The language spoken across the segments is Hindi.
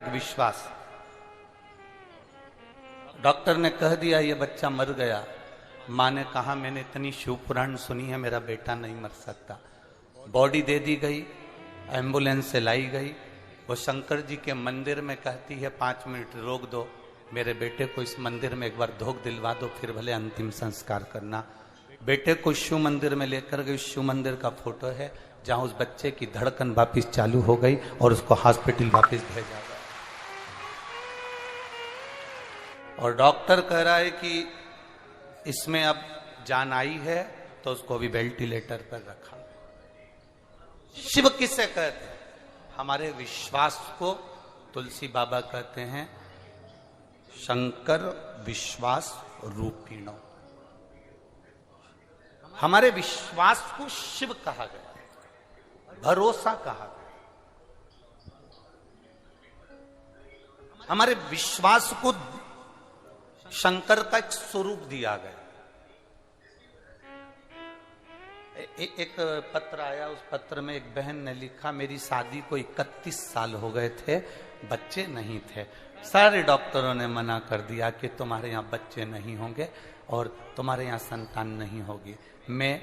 विश्वास। डॉक्टर ने कह दिया ये बच्चा मर गया। माँ ने कहा मैंने इतनी शिव पुराण सुनी है, मेरा बेटा नहीं मर सकता। बॉडी दे दी गई, एम्बुलेंस से लाई गई। वो शंकर जी के मंदिर में कहती है 5 मिनट रोक दो, मेरे बेटे को इस मंदिर में एक बार धोख दिलवा दो, फिर भले अंतिम संस्कार करना। बेटे को शिव मंदिर में लेकर गई। शिव मंदिर का फोटो है जहां उस बच्चे की धड़कन वापिस चालू हो गई और उसको हॉस्पिटल वापिस भेजा गया। और डॉक्टर कह रहा है कि इसमें अब जान आई है, तो उसको भी वेंटिलेटर पर रखा। शिव किसे कहते हैं? हमारे विश्वास को तुलसी बाबा कहते हैं शंकर विश्वास रूपिणो। हमारे विश्वास को शिव कहा गया, भरोसा कहा गया। हमारे विश्वास को शंकर का एक स्वरूप दिया गया। एक पत्र आया, उस पत्र में एक बहन ने लिखा मेरी शादी को 31 साल हो गए थे, बच्चे नहीं थे। सारे डॉक्टरों ने मना कर दिया कि तुम्हारे यहाँ बच्चे नहीं होंगे और तुम्हारे यहाँ संतान नहीं होगी। मैं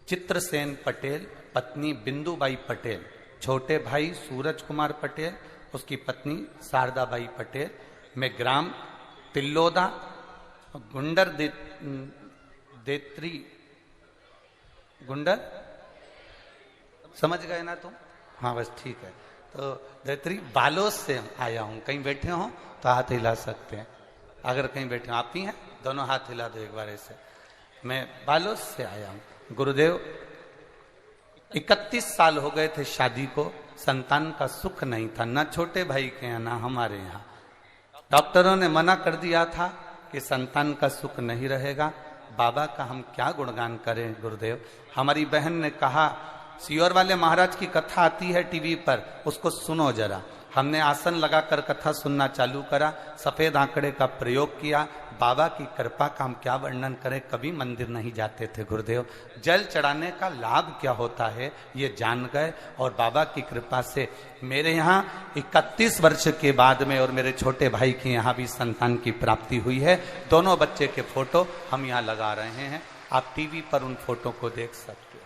चित्रसेन पटेल, पत्नी बिंदुबाई पटेल, छोटे भाई सूरज कुमार पटेल, उसकी पत्नी शारदाबाई पटेल, मैं ग्राम तिल्लोदा गुंडर देत्री गुंडर, समझ गए ना तुम? हाँ बस ठीक है। तो देत्री बालोद से आया हूं। कहीं बैठे हो तो हाथ हिला सकते हैं। अगर कहीं बैठे हो, आप ही हैं, दोनों हाथ हिला दो एक बार ऐसे। मैं बालोद से आया हूं। गुरुदेव 31 साल हो गए थे शादी को, संतान का सुख नहीं था, ना छोटे भाई के यहाँ ना हमारे यहाँ। डॉक्टरों ने मना कर दिया था कि संतान का सुख नहीं रहेगा। बाबा का हम क्या गुणगान करें गुरुदेव। हमारी बहन ने कहा सियोर वाले महाराज की कथा आती है टीवी पर, उसको सुनो जरा। हमने आसन लगाकर कथा सुनना चालू करा, सफेद आंकड़े का प्रयोग किया। बाबा की कृपा का हम क्या वर्णन करें, कभी मंदिर नहीं जाते थे गुरुदेव। जल चढ़ाने का लाभ क्या होता है ये जान गए और बाबा की कृपा से मेरे यहाँ 31 वर्ष के बाद में और मेरे छोटे भाई के यहाँ भी संतान की प्राप्ति हुई है। दोनों बच्चे के फोटो हम यहाँ लगा रहे हैं। आप टीवी पर उन फोटो को देख सकते हो।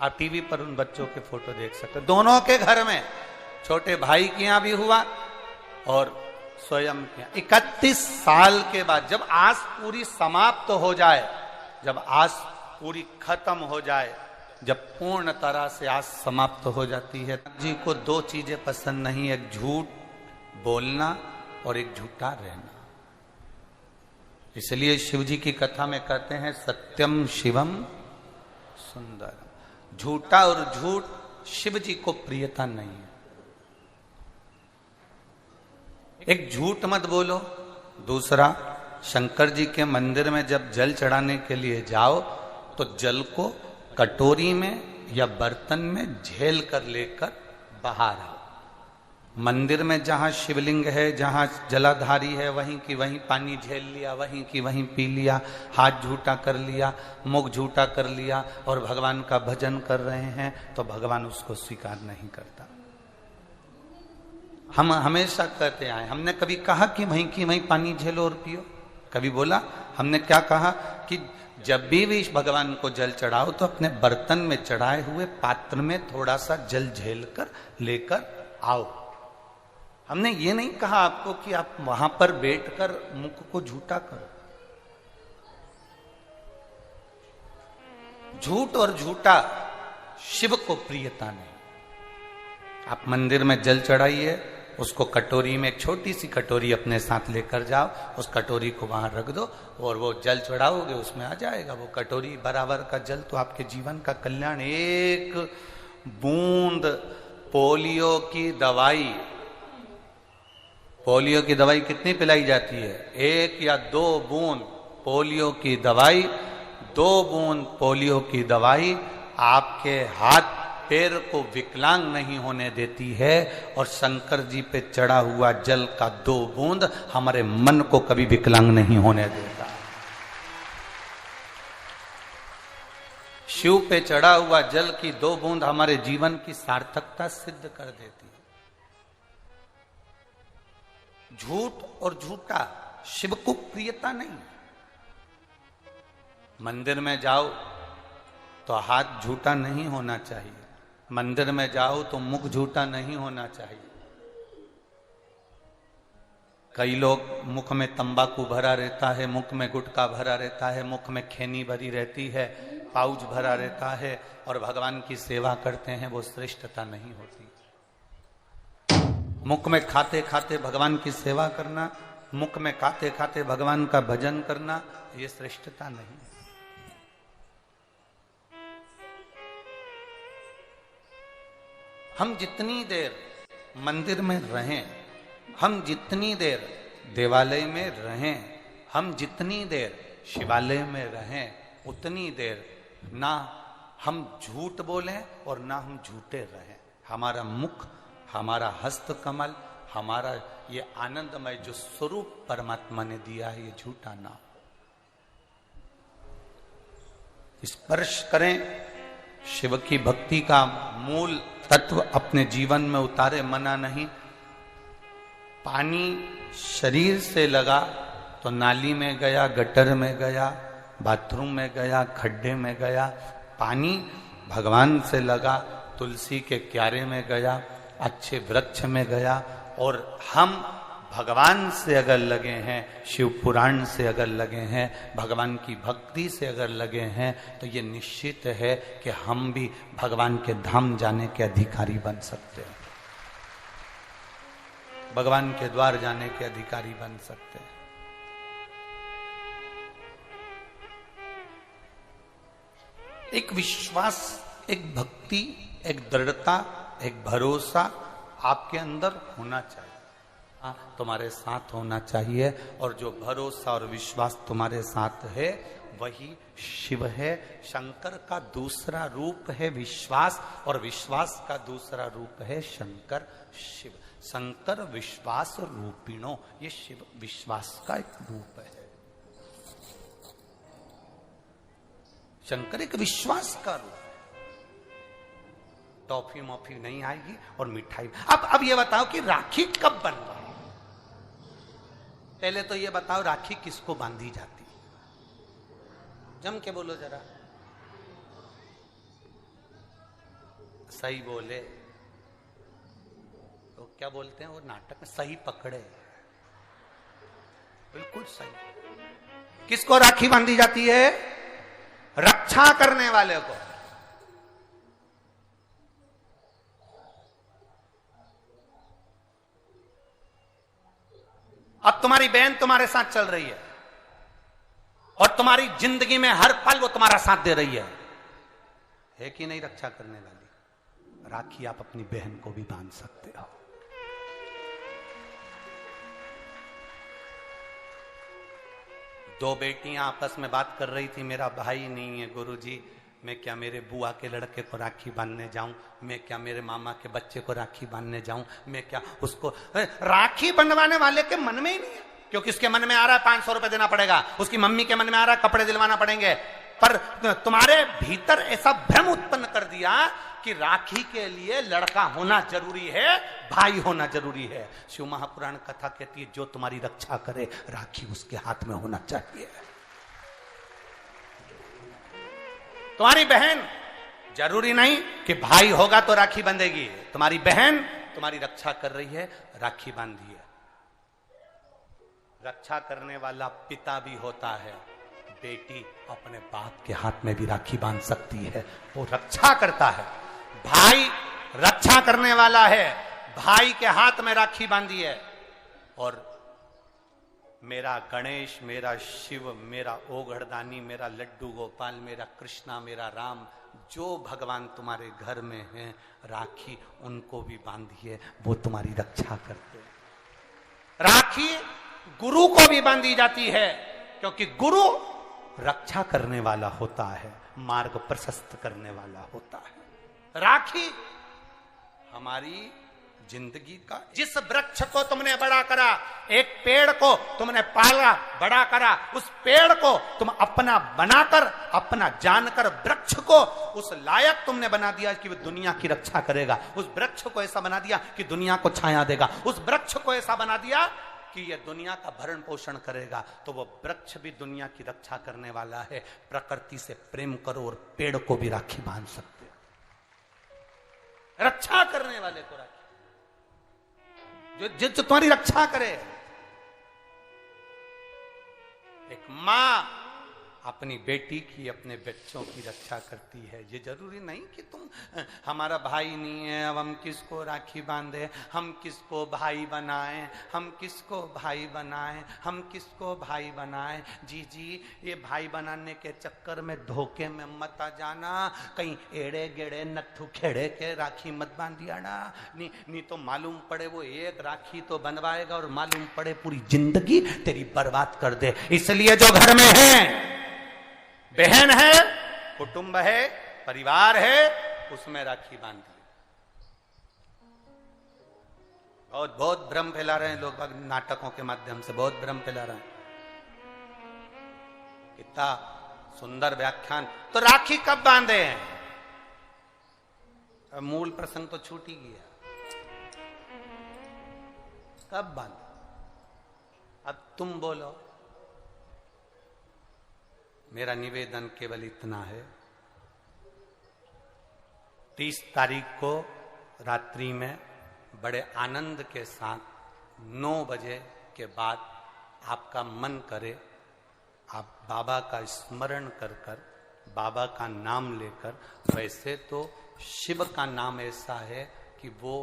आप टीवी पर उन बच्चों के फोटो देख सकते हो। दोनों के घर में, छोटे भाई के यहाँ भी हुआ और स्वयं के यहाँ। 31 साल के बाद जब आस पूरी समाप्त हो जाए, जब आस पूरी खत्म हो जाए, जब पूर्ण तरह से आस समाप्त हो जाती है, जी को 2 चीजें पसंद नहीं, एक झूठ बोलना और एक झूठा रहना। इसलिए शिव जी की कथा में कहते हैं सत्यम शिवम सुंदर। झूठा और झूठ शिव जी को प्रियता नहीं है। एक झूठ मत बोलो। दूसरा, शंकर जी के मंदिर में जब जल चढ़ाने के लिए जाओ तो जल को कटोरी में या बर्तन में झेल कर लेकर बाहर आओ। मंदिर में जहां शिवलिंग है, जहां जलाधारी है, वहीं की वहीं पानी झेल लिया, वहीं की वहीं पी लिया, हाथ झूठा कर लिया, मुख झूठा कर लिया और भगवान का भजन कर रहे हैं तो भगवान उसको स्वीकार नहीं करता। हम हमेशा कहते आए, हमने कभी कहा कि वहीं की वहीं पानी झेलो और पियो? कभी बोला? हमने क्या कहा कि जब भी भगवान को जल चढ़ाओ तो अपने बर्तन में चढ़ाए हुए पात्र में थोड़ा सा जल झेल कर लेकर आओ। हमने ये नहीं कहा आपको कि आप वहां पर बैठकर मुख को झूठा करो। झूठ और झूठा शिव को प्रियता नहीं। आप मंदिर में जल चढ़ाइए, उसको कटोरी में, एक छोटी सी कटोरी अपने साथ लेकर जाओ, उस कटोरी को वहां रख दो और वो जल चढ़ाओगे उसमें आ जाएगा वो कटोरी बराबर का जल। तो आपके जीवन का कल्याण। एक बूंद पोलियो की दवाई, पोलियो की दवाई कितनी पिलाई जाती है? 1 या 2 बूंद पोलियो की दवाई, 2 बूंद पोलियो की दवाई आपके हाथ पैर को विकलांग नहीं होने देती है और शंकर जी पे चढ़ा हुआ जल का 2 बूंद हमारे मन को कभी विकलांग नहीं होने देता। शिव पे चढ़ा हुआ जल की 2 बूंद हमारे जीवन की सार्थकता सिद्ध कर देती है। झूठ और झूठा शिव को प्रियता नहीं। मंदिर में जाओ तो हाथ झूठा नहीं होना चाहिए, मंदिर में जाओ तो मुख झूठा नहीं होना चाहिए। कई लोग मुख में तंबाकू भरा रहता है, मुख में गुटखा भरा रहता है, मुख में खैनी भरी रहती है, पाउच भरा रहता है और भगवान की सेवा करते हैं, वो श्रेष्ठता नहीं होती। मुख में खाते खाते भगवान की सेवा करना, मुख में खाते खाते भगवान का भजन करना, ये श्रेष्ठता नहीं। हम जितनी देर मंदिर में रहें, हम जितनी देर देवालय में रहें, हम जितनी देर शिवालय में रहें, उतनी देर ना हम झूठ बोलें और ना हम झूठे रहें। हमारा मुख, हमारा हस्त कमल, हमारा ये आनंदमय जो स्वरूप परमात्मा ने दिया है, ये झूठा ना हो। स्पर्श करें, शिव की भक्ति का मूल तत्व अपने जीवन में उतारे, मना नहीं। पानी शरीर से लगा तो नाली में गया, गटर में गया, बाथरूम में गया, खड्डे में गया। पानी भगवान से लगा, तुलसी के क्यारे में गया, अच्छे वृक्ष में गया। और हम भगवान से अगर लगे हैं, शिव पुराण से अगर लगे हैं, भगवान की भक्ति से अगर लगे हैं, तो ये निश्चित है कि हम भी भगवान के धाम जाने के अधिकारी बन सकते हैं, भगवान के द्वार जाने के अधिकारी बन सकते हैं। एक विश्वास, एक भक्ति, एक दृढ़ता, एक भरोसा आपके अंदर होना चाहिए, तुम्हारे साथ होना चाहिए। और जो भरोसा और विश्वास तुम्हारे साथ है वही शिव है। शंकर का दूसरा रूप है विश्वास, और विश्वास का दूसरा रूप है शंकर शिव। शंकर विश्वास रूपिणो, ये शिव विश्वास का एक रूप है। शंकर एक विश्वास का रूप है। टॉफी मॉफी नहीं आएगी और मिठाई। अब ये बताओ कि राखी कब बन रहा है? पहले तो ये बताओ, राखी किसको बांधी जाती है? जम के बोलो जरा, सही बोले तो क्या बोलते हैं वो नाटक में, सही पकड़े, बिल्कुल सही। किसको राखी बांधी जाती है? रक्षा करने वाले को। अब तुम्हारी बहन तुम्हारे साथ चल रही है और तुम्हारी जिंदगी में हर पल वो तुम्हारा साथ दे रही है कि नहीं? रक्षा करने वाली राखी आप अपनी बहन को भी बांध सकते हो। दो बेटियां आपस में बात कर रही थी, मेरा भाई नहीं है गुरुजी, मैं क्या मेरे बुआ के लड़के को राखी बांधने जाऊं? मैं क्या मेरे मामा के बच्चे को राखी बांधने जाऊं? मैं क्या उसको राखी बंधवाने वाले के मन में ही नहीं है, क्योंकि उसके मन में आ रहा है 500 रुपए देना पड़ेगा, उसकी मम्मी के मन में आ रहा है कपड़े दिलवाना पड़ेंगे। पर तुम्हारे भीतर ऐसा भ्रम उत्पन्न कर दिया कि राखी के लिए लड़का होना जरूरी है, भाई होना जरूरी है। शिव महापुराण कथा कहती है, जो तुम्हारी रक्षा करे राखी उसके हाथ में होना चाहिए। तुम्हारी बहन, जरूरी नहीं कि भाई होगा तो राखी बंधेगी, तुम्हारी बहन तुम्हारी रक्षा कर रही है, राखी बांधिए। रक्षा करने वाला पिता भी होता है, बेटी अपने बाप के हाथ में भी राखी बांध सकती है, वो रक्षा करता है। भाई रक्षा करने वाला है, भाई के हाथ में राखी बांधी है। और मेरा गणेश, मेरा शिव, मेरा ओघड़दानी, मेरा लड्डू गोपाल, मेरा कृष्णा, मेरा राम, जो भगवान तुम्हारे घर में हैं, राखी उनको भी बांधिए, वो तुम्हारी रक्षा करते हैं। राखी गुरु को भी बांधी जाती है, क्योंकि गुरु रक्षा करने वाला होता है, मार्ग प्रशस्त करने वाला होता है। राखी हमारी जिंदगी का, जिस वृक्ष को तुमने बड़ा करा, एक पेड़ को तुमने पाला, बड़ा करा, उस पेड़ को तुम अपना बनाकर, अपना जानकर वृक्ष को उस लायक तुमने बना दिया कि वो दुनिया की रक्षा करेगा। उस वृक्ष को ऐसा बना दिया कि दुनिया को छाया देगा। उस वृक्ष को ऐसा बना दिया कि यह दुनिया का भरण पोषण करेगा, तो वो वृक्ष भी दुनिया की रक्षा करने वाला है। प्रकृति से प्रेम करो और पेड़ को भी राखी बांध सकते हो, रक्षा करने वाले को राखी, जो तुम्हारी रक्षा करे। एक मां अपनी बेटी की, अपने बच्चों की रक्षा करती है। ये जरूरी नहीं कि तुम हमारा भाई नहीं है, अब हम किसको राखी बांधे, हम किसको भाई बनाएं, हम किसको भाई बनाएं, हम किसको भाई बनाएं। जी ये भाई बनाने के चक्कर में धोखे में मत आ जाना, कहीं एड़े गेड़े नट्ठू खेड़े के राखी मत बांधिया ना, नहीं तो मालूम पड़े वो एक राखी तो बनवाएगा और मालूम पड़े पूरी जिंदगी तेरी बर्बाद कर दे। इसलिए जो घर में है, बहन है, कुटुंब है, परिवार है, उसमें राखी बांध ली। बहुत भ्रम फैला रहे हैं लोग, नाटकों के माध्यम से बहुत भ्रम फैला रहे हैं। कितना सुंदर व्याख्यान। तो राखी कब बांधे हैं? अब मूल प्रसंग तो छूट ही गया, कब बांधे? अब तुम बोलो। मेरा निवेदन केवल इतना है, 30 तारीख को रात्रि में बड़े आनंद के साथ 9 बजे के बाद आपका मन करे, आप बाबा का स्मरण कर कर, बाबा का नाम लेकर, वैसे तो शिव का नाम ऐसा है कि वो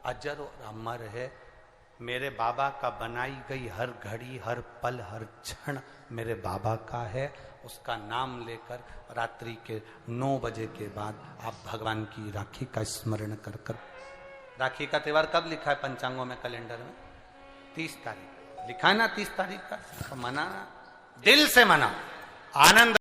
अजर और अमर है। मेरे बाबा का बनाई गई हर घड़ी, हर पल, हर क्षण मेरे बाबा का है। उसका नाम लेकर रात्रि के 9 बजे के बाद आप भगवान की राखी का स्मरण कर कर। राखी का त्योहार कब लिखा है पंचांगों में, कैलेंडर में? 30 तारीख लिखा है ना, 30 तारीख का। तो मनाना, दिल से मना, आनंद